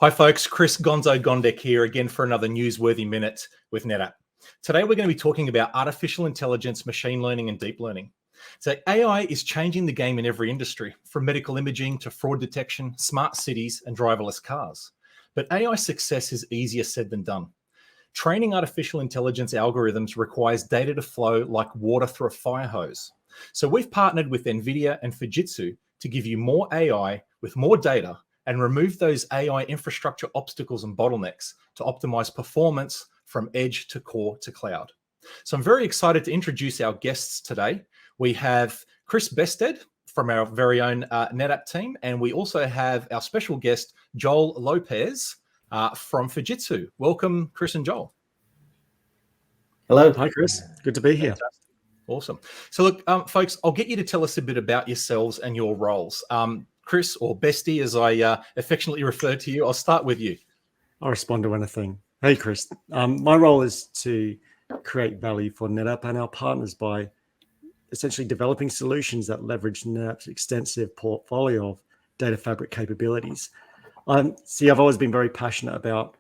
Hi folks, Gonzo Gondek here again for another Newsworthy Minute with NetApp. Today we're going to be talking about artificial intelligence, machine learning and deep learning. So AI is changing the game in every industry, from medical imaging to fraud detection, smart cities and driverless cars. But AI success is easier said than done. Training artificial intelligence algorithms requires data to flow like water through a fire hose. So we've partnered with NVIDIA and Fujitsu to give you more AI with more data and remove those AI infrastructure obstacles and bottlenecks to optimize performance from edge to core to cloud. So I'm very excited to introduce our guests today. We have Chris Bested from our very own NetApp team, and we also have our special guest, Joel Lopez from Fujitsu. Welcome, Chris and Joel. Hello. Hi, Chris. Good to be here. Fantastic. Awesome. So look, folks, I'll get you to tell us a bit about yourselves and your roles. Chris, or Bestie, as I affectionately refer to you, I'll start with you. I'll respond to anything. Hey, Chris. My role is to create value for NetApp and our partners by essentially developing solutions that leverage NetApp's extensive portfolio of data fabric capabilities. I've always been very passionate about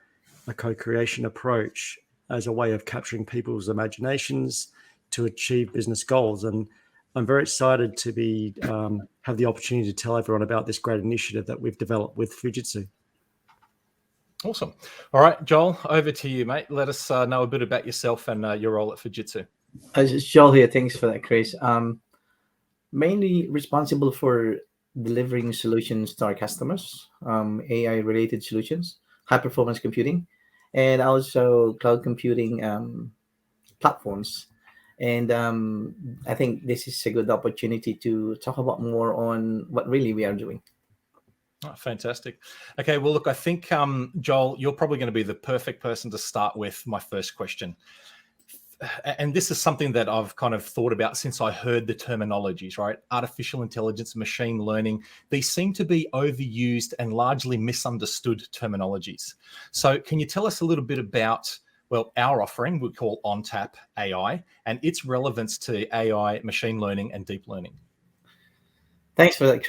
a co-creation approach as a way of capturing people's imaginations to achieve business goals. And I'm very excited to be have the opportunity to tell everyone about this great initiative that we've developed with Fujitsu. Awesome. All right, Joel, over to you, mate. Let us know a bit about yourself and your role at Fujitsu. It's Joel here. Thanks for that, Chris. Mainly responsible for delivering solutions to our customers, AI-related solutions, high-performance computing, and also cloud computing platforms. And I think this is a good opportunity to talk about more on what really we are doing. Oh, fantastic. Okay, well, look, I think, Joel, you're probably going to be the perfect person to start with my first question. And this is something that I've kind of thought about since I heard the terminologies, right? Artificial intelligence, machine learning, these seem to be overused and largely misunderstood terminologies. So can you tell us a little bit about, well, our offering we call ONTAP AI and its relevance to AI, machine learning and deep learning? Thanks for that,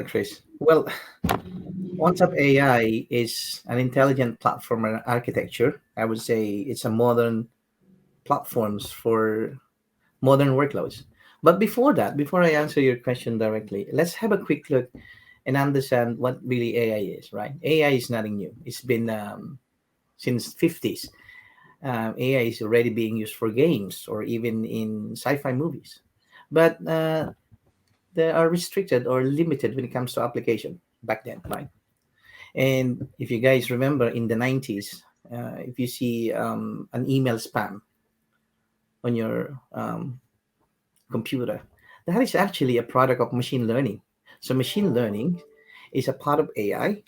Chris. Well, ONTAP AI is an intelligent platform and architecture. I would say it's a modern platforms for modern workloads. But before I answer your question directly, let's have a quick look and understand what really AI is, right? AI is nothing new. It's been since 50s. AI is already being used for games or even in sci-fi movies. But they are restricted or limited when it comes to application back then, right? And if you guys remember in the 90s, if you see an email spam on your computer, that is actually a product of machine learning. So machine learning is a part of AI,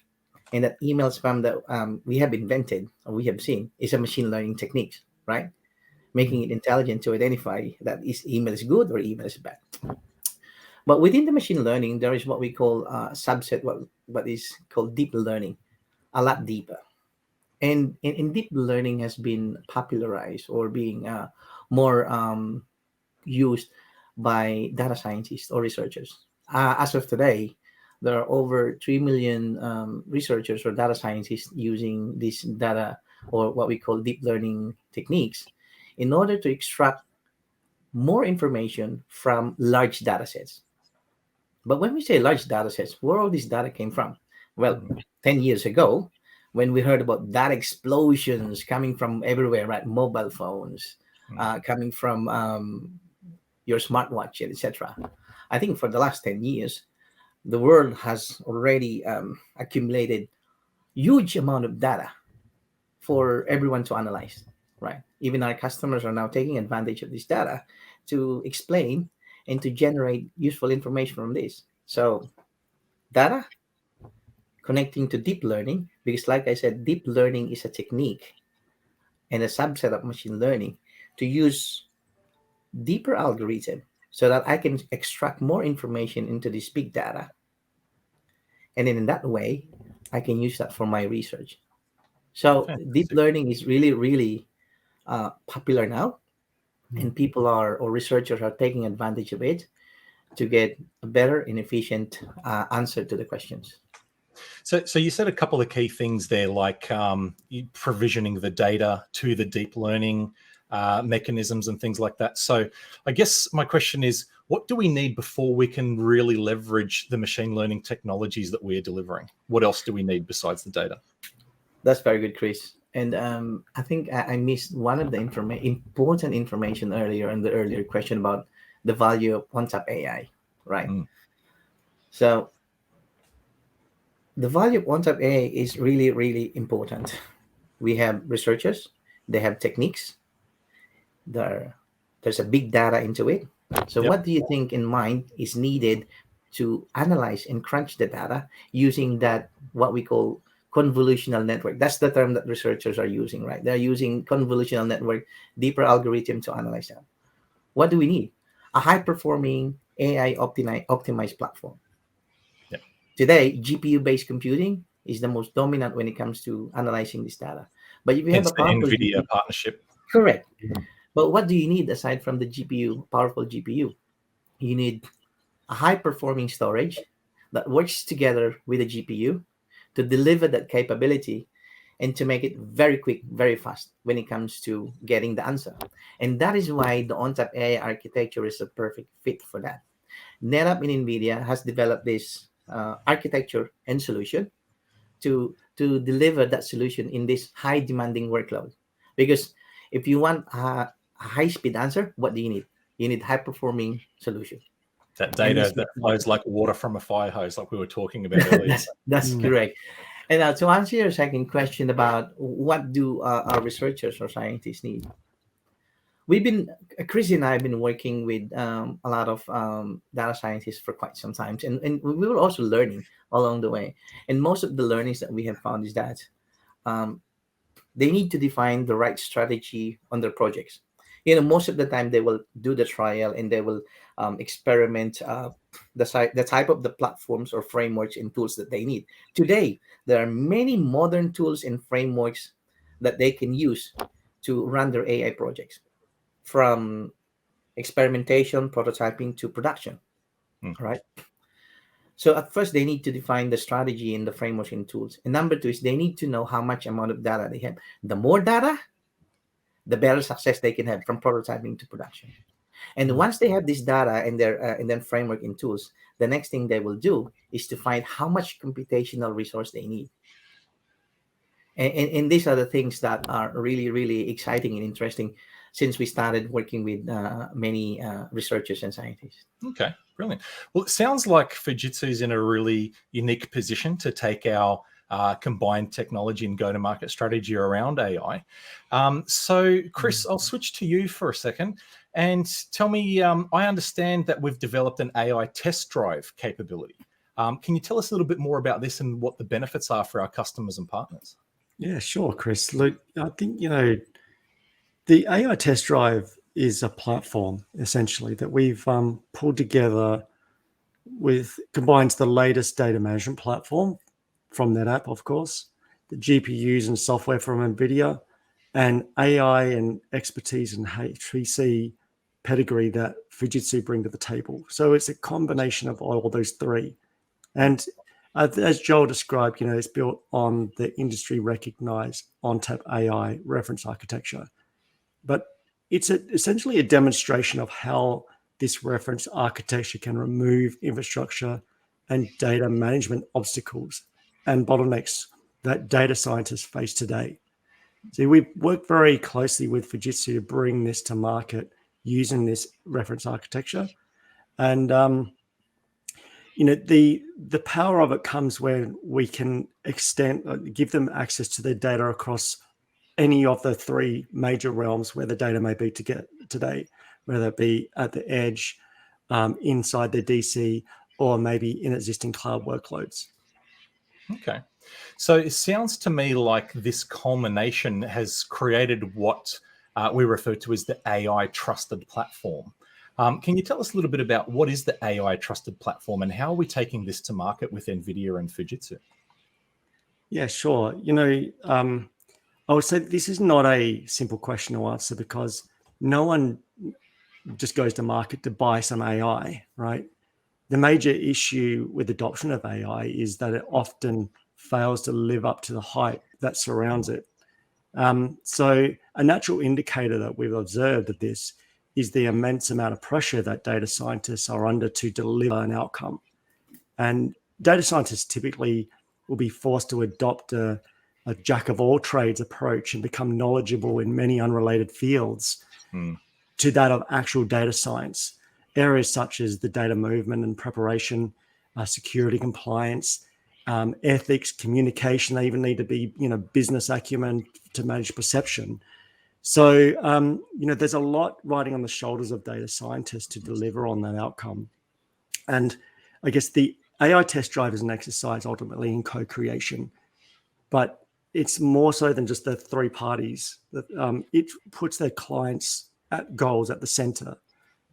and that email spam that we have invented or we have seen is a machine learning technique, right? Making it intelligent to identify that email is good or email is bad. But within the machine learning, there is what we call a subset, what is called deep learning, a lot deeper. And in deep learning has been popularized or being more used by data scientists or researchers. As of today, there are over 3 million researchers or data scientists using this data or what we call deep learning techniques in order to extract more information from large data sets. But when we say large data sets, where all this data came from? Well, 10 years ago, when we heard about data explosions coming from everywhere, right? Mobile phones, coming from your smartwatch, etc. I think for the last 10 years, the world has already accumulated huge amount of data for everyone to analyze, right? Even our customers are now taking advantage of this data to explain and to generate useful information from this. So data connecting to deep learning, because like I said, deep learning is a technique and a subset of machine learning to use deeper algorithm so that I can extract more information into this big data. And then in that way, I can use that for my research. So deep learning is really, really popular now. And people or researchers are taking advantage of it to get a better and efficient answer to the questions. So you said a couple of key things there, like provisioning the data to the deep learning mechanisms and things like that. So I guess my question is, what do we need before we can really leverage the machine learning technologies that we're delivering? What else do we need besides the data? That's very good, Chris. And I think I missed one of the important information earlier in the earlier question about the value of OneTap AI, right? So the value of OneTap AI is really, really important. We have researchers, they have techniques, there's a big data into it. So Yep. what do you think in mind is needed to analyze and crunch the data using that, what we call convolutional network? That's the term that researchers are using, right? They're using convolutional network, deeper algorithm to analyze that. What do we need? A high-performing AI optimized platform. Yep. Today, GPU-based computing is the most dominant when it comes to analyzing this data. But if you have Hence a the powerful NVIDIA GPU, partnership. correct. But what do you need aside from the GPU, powerful GPU? You need a high-performing storage that works together with a GPU to deliver that capability and to make it very quick, very fast when it comes to getting the answer. And that is why the ONTAP AI architecture is a perfect fit for that. NetApp in NVIDIA has developed this architecture and solution to deliver that solution in this high demanding workload. Because if you want a high speed answer, what do you need? You need high performing solution. That data that flows like water from a fire hose, like we were talking about earlier. That's correct. And to answer your second question about what do our researchers or scientists need, Chris and I have been working with a lot of data scientists for quite some time, and we were also learning along the way. And most of the learnings that we have found is that they need to define the right strategy on their projects. Most of the time they will do the trial and they will experiment the type of the platforms or frameworks and tools that they need. Today, there are many modern tools and frameworks that they can use to run their AI projects, from experimentation, prototyping to production, right? So at first, they need to define the strategy and the frameworks and tools. And number two is they need to know how much amount of data they have. The more data, the better success they can have from prototyping to production. And once they have this data and then framework and tools, the next thing they will do is to find how much computational resource they need. And these are the things that are really, really exciting and interesting since we started working with many researchers and scientists. Okay, brilliant. Well, it sounds like Fujitsu is in a really unique position to take our combined technology and go-to-market strategy around AI. So, Chris, I'll switch to you for a second and tell me, I understand that we've developed an AI test drive capability. Can you tell us a little bit more about this and what the benefits are for our customers and partners? Yeah, sure, Chris. Look, I think, the AI test drive is a platform, essentially, that we've pulled together combines the latest data management platform from NetApp, of course, the GPUs and software from NVIDIA, and AI and expertise and HPC pedigree that Fujitsu bring to the table. So it's a combination of all those three. And as Joel described, it's built on the industry recognized ONTAP AI reference architecture. But it's essentially a demonstration of how this reference architecture can remove infrastructure and data management obstacles and bottlenecks that data scientists face today. So we work very closely with Fujitsu to bring this to market using this reference architecture. And the power of it comes when we can give them access to their data across any of the three major realms where the data may be today, whether it be at the edge, inside the DC, or maybe in existing cloud workloads. Okay. So it sounds to me like this culmination has created what we refer to as the AI trusted platform. Can you tell us a little bit about what is the AI trusted platform and how are we taking this to market with NVIDIA and Fujitsu? Yeah, sure. I would say this is not a simple question to answer because no one just goes to market to buy some AI, right? the major issue with adoption of AI is that it often fails to live up to the hype that surrounds it. So a natural indicator that we've observed of this is the immense amount of pressure that data scientists are under to deliver an outcome. And data scientists typically will be forced to adopt a jack of all trades approach and become knowledgeable in many unrelated fields to that of actual data science. Areas such as the data movement and preparation, security compliance, ethics, communication. They even need to be, business acumen to manage perception. So, there's a lot riding on the shoulders of data scientists to deliver on that outcome. And I guess the AI test drive is an exercise ultimately in co-creation, but it's more so than just the three parties. It puts their clients' goals at the center,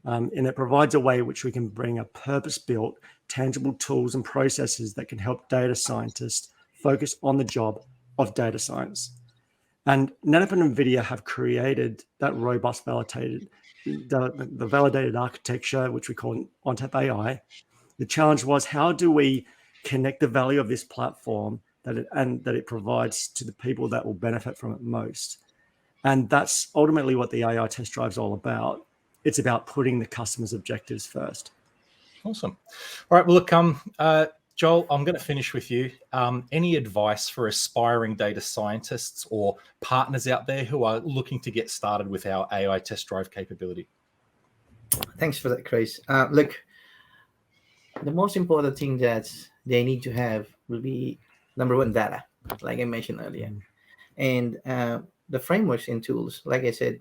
and it provides a way in which we can bring a purpose-built, tangible tools and processes that can help data scientists focus on the job of data science. And NetApp and NVIDIA have created that robust, validated, the validated architecture, which we call ONTAP AI. The challenge was, how do we connect the value of this platform that it provides to the people that will benefit from it most? And that's ultimately what the AI test drive is all about. It's about putting the customer's objectives first. Awesome. All right. Well, look, Joel, I'm going to finish with you. Any advice for aspiring data scientists or partners out there who are looking to get started with our AI test drive capability? Thanks for that, Chris. Look, the most important thing that they need to have will be, number one, data, like I mentioned earlier. And the frameworks and tools, like I said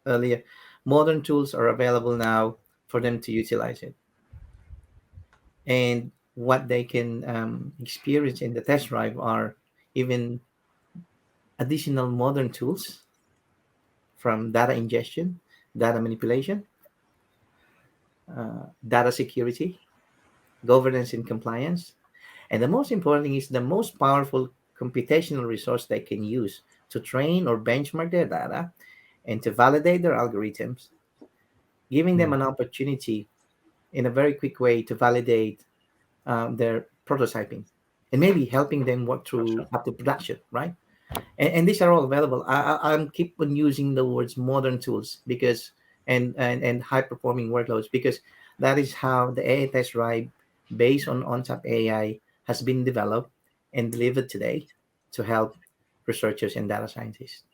earlier, modern tools are available now for them to utilize it. And what they can experience in the test drive are even additional modern tools, from data ingestion, data manipulation, data security, governance and compliance. And the most important thing is the most powerful computational resource they can use to train or benchmark their data and to validate their algorithms, giving them an opportunity in a very quick way to validate their prototyping, and maybe helping them work through up to production, right? And these are all available. I'm keep on using the words modern tools because and high performing workloads, because that is how the AI test drive based on ONTAP AI has been developed and delivered today to help researchers and data scientists.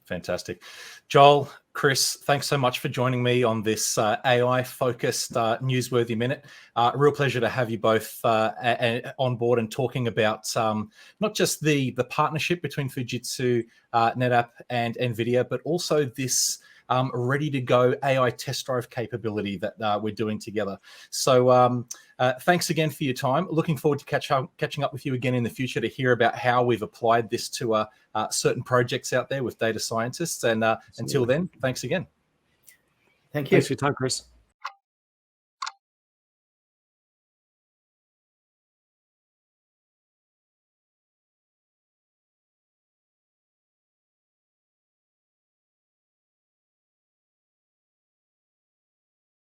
Fantastic. Joel, Chris, thanks so much for joining me on this AI-focused Newsworthy Minute. Real pleasure to have you both on board and talking about not just the partnership between Fujitsu, NetApp, and NVIDIA, but also this ready-to-go AI test drive capability that we're doing together. So thanks again for your time. Looking forward to catching up with you again in the future to hear about how we've applied this to certain projects out there with data scientists. And until then, thanks again. Thank you. Thanks for your time, Chris.